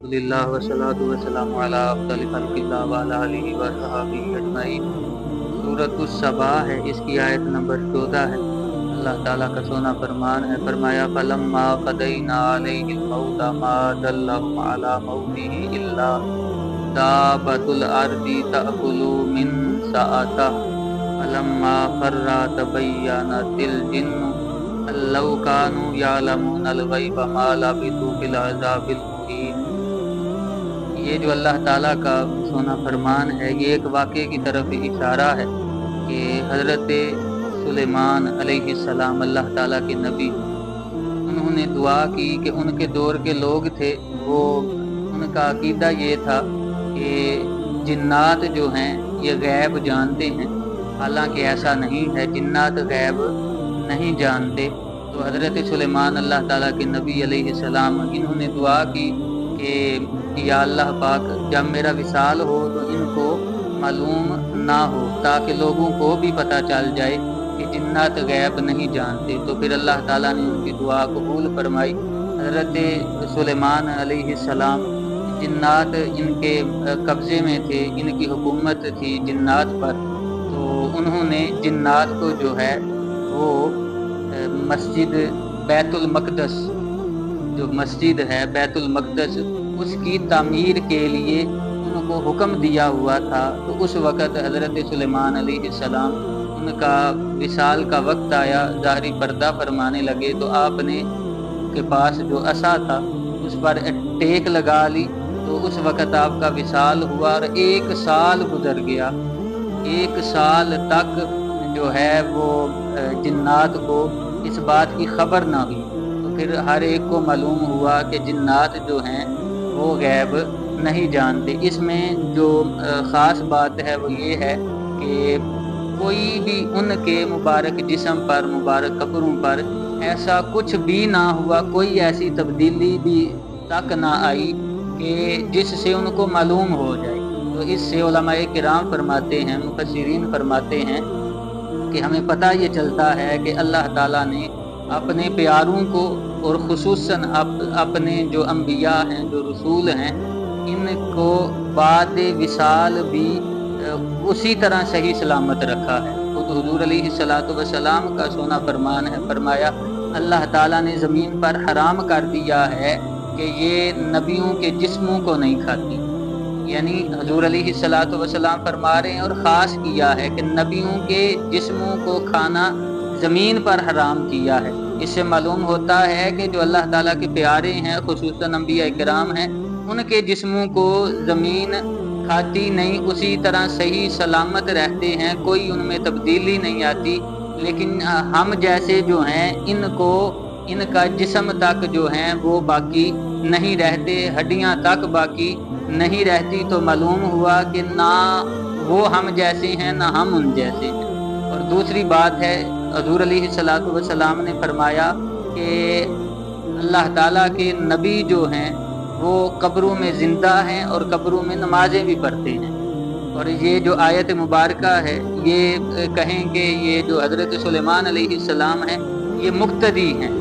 الحمدللہ والصلاۃ والسلام علی افضل خلق اللہ وعلی آلہ وصحبہ اجمعین۔ سورۃ الصبا ہے، اس کی آیت نمبر 14 ہے۔ اللہ تعالیٰ کا سونا فرمان ہے، فرمایا فلما قضینا علیہ الموت ما دلهم علی موته الا دابۃ الارض تأکل من سأتہ فلما خر تبینت الجن ان لو كانوا يعلمون الغیب ما لبثوا فی العذاب المہین۔ یہ جو اللہ تعالیٰ کا سونا فرمان ہے، یہ ایک واقعے کی طرف اشارہ ہے کہ حضرت سلیمان علیہ السلام اللہ تعالیٰ کے نبی، انہوں نے دعا کی کہ ان کے دور کے لوگ تھے، ان کا عقیدہ یہ تھا کہ جنات جو ہیں یہ غیب جانتے ہیں، حالانکہ ایسا نہیں ہے، جنات غیب نہیں جانتے۔ تو حضرت سلیمان اللہ تعالیٰ کے نبی علیہ السلام، انہوں نے دعا کی کہ یا اللہ پاک، جب میرا وصال ہو تو ان کو معلوم نہ ہو، تاکہ لوگوں کو بھی پتہ چل جائے کہ جنات غیب نہیں جانتے۔ تو پھر اللہ تعالیٰ نے ان کی دعا قبول فرمائی۔ حضرت سلیمان علیہ السلام، جنات ان کے قبضے میں تھے، ان کی حکومت تھی جنات پر، تو انہوں نے جنات کو جو ہے وہ مسجد بیت المقدس، جو مسجد ہے بیت المقدس، اس کی تعمیر کے لیے ان کو حکم دیا ہوا تھا۔ تو اس وقت حضرت سلیمان علیہ السلام، ان کا وصال کا وقت آیا، ظاہری پردہ فرمانے لگے، تو آپ نے کے پاس جو عصا تھا اس پر ٹیک لگا لی، تو اس وقت آپ کا وصال ہوا، اور 1 سال گزر گیا۔ 1 سال تک جو ہے وہ جنات کو اس بات کی خبر نہ ہوئی۔ تو پھر ہر ایک کو معلوم ہوا کہ جنات جو ہیں وہ غیب نہیں جانتے۔ اس میں جو خاص بات ہے وہ یہ ہے کہ کوئی بھی ان کے مبارک جسم پر، مبارک کپڑوں پر ایسا کچھ بھی نہ ہوا، کوئی ایسی تبدیلی بھی تک نہ آئی کہ جس سے ان کو معلوم ہو جائے۔ تو اس سے علماء کرام فرماتے ہیں، مفسرین فرماتے ہیں کہ ہمیں پتہ یہ چلتا ہے کہ اللہ تعالیٰ نے اپنے پیاروں کو، اور خصوصاً اپنے جو انبیاء ہیں، جو رسول ہیں، ان کو بعد وصال بھی اسی طرح صحیح سلامت رکھا ہے۔ خود حضور علیہ السلام کا سونا فرمان ہے، فرمایا اللہ تعالیٰ نے زمین پر حرام کر دیا ہے کہ یہ نبیوں کے جسموں کو نہیں کھاتی، یعنی حضور علیہ السلام فرما رہے ہیں، اور خاص کیا ہے کہ نبیوں کے جسموں کو کھانا زمین پر حرام کیا ہے۔ اس سے معلوم ہوتا ہے کہ جو اللہ تعالیٰ کے پیارے ہیں، خصوصاً انبیاء کرام ہیں، ان کے جسموں کو زمین کھاتی نہیں، اسی طرح صحیح سلامت رہتے ہیں، کوئی ان میں تبدیلی نہیں آتی۔ لیکن ہم جیسے جو ہیں، ان کا جسم تک جو ہیں وہ باقی نہیں رہتے، ہڈیاں تک باقی نہیں رہتی۔ تو معلوم ہوا کہ نہ وہ ہم جیسے ہیں، نہ ہم ان جیسے ہیں۔ اور دوسری بات ہے، حضور علیہ السلام نے فرمایا کہ اللہ تعالیٰ کے نبی جو ہیں وہ قبروں میں زندہ ہیں، اور قبروں میں نمازیں بھی پڑھتے ہیں۔ اور یہ جو آیت مبارکہ ہے، یہ کہیں کہ یہ جو حضرت سلیمان علیہ السلام ہیں، یہ مقتدی ہیں،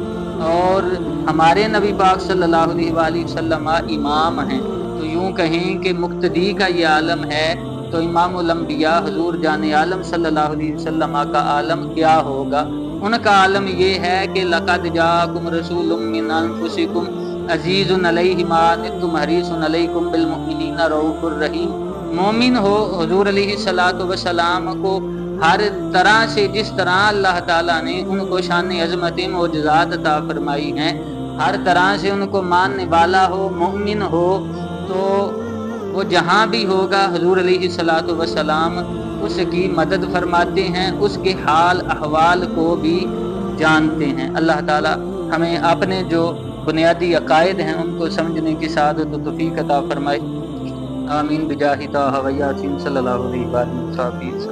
اور ہمارے نبی پاک صلی اللہ علیہ وآلہ وسلم امام ہیں۔ تو یوں کہیں کہ مقتدی کا یہ عالم ہے، تو امام الانبیاء حضور جان عالم صلی اللہ علیہ وسلم کا عالم کیا ہوگا؟ ان کا عالم یہ ہے کہ لقد جاءکم رسول من انفسکم عزیز علیہ ما عنتم حریص علیکم بالمؤمنین رؤوف الرحیم۔ مومن ہو حضور علیہ السلام کو ہر طرح سے، جس طرح اللہ تعالیٰ نے ان کو شان عظمت معجزات عطا فرمائی ہیں، ہر طرح سے ان کو ماننے والا ہو، مومن ہو، تو وہ جہاں بھی ہوگا حضور علیہ السلام اس کی مدد فرماتے ہیں، اس کے حال احوال کو بھی جانتے ہیں۔ اللہ تعالی ہمیں اپنے جو بنیادی عقائد ہیں ان کو سمجھنے کی سعادت و توفیق عطا فرمائے۔ آمین بجاہ طہ و یاسین صلی اللہ علیہ وسلم۔